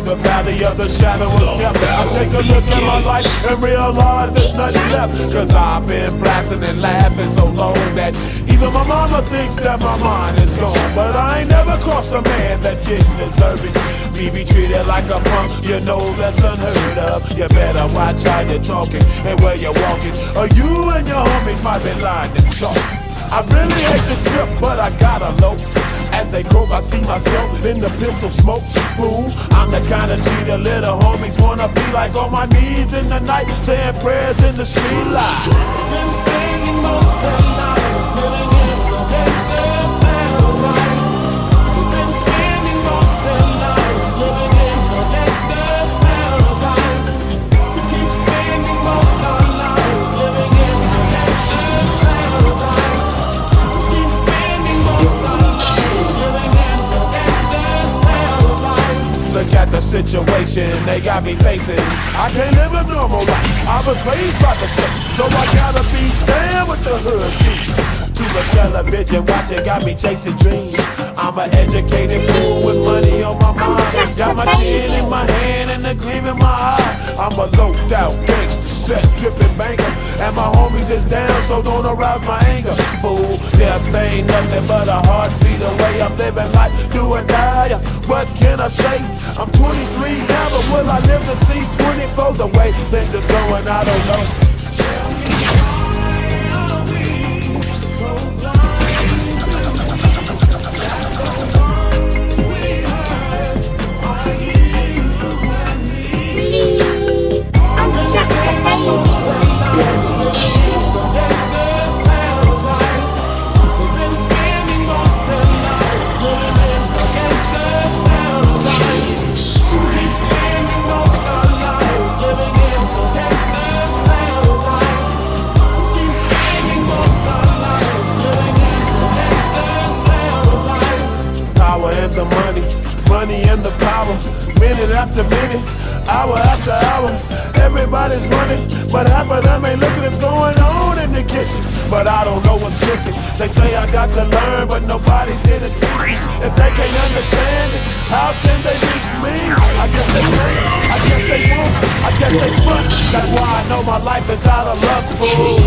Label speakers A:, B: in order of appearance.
A: the valley of the shadow of death. I take a look at my life and realize there's nothing left. Cause I've been blasting and laughing so long that even my mama thinks that my mind is gone. But I ain't never crossed a man that didn't deserve it. Me be treated like a punk, you know that's unheard of. You better watch how you're talking and where you're walking, or you and your homies might be lying to chalk. I really hate the trip, but I gotta low. As they croak, I see myself in the pistol smoke. Fool, I'm the kind of G the little homies wanna be like, on my knees in the night, saying prayers in the street light.
B: Been spending most of the night living in the gangsta's paradise. We've been spending most of the night living in the gangsta's paradise. We keep spending most of our lives living in the gangsta's paradise. We keep spending most of our lives living in the gangsta's paradise.
A: Look at the situation they got me facing. I can't live a normal life. I was raised by the state, so I gotta be down with the hood too. Too much television watching got me chasing dreams. I'm an educated fool with money on my mind. Got my chin in my hand and a gleam in my eye. I'm a loped out gangster, set tripping banker, and my homies is down, so don't arouse my anger. Fool, death ain't nothing but a heartbeat away. I'm living life, do or die. What can I say? I'm 23 now, but will I live to see 24? The way things is going, I don't know. Money and the power, minute after minute, hour after hour, everybody's running, but half of them ain't looking what's going on in the kitchen. But I don't know what's cooking. They say I got to learn, but nobody's here to teach me. If they can't understand it, how can they reach me? I guess they can't, I guess they won't, I guess they front. That's why I know my life is out of luck, fool.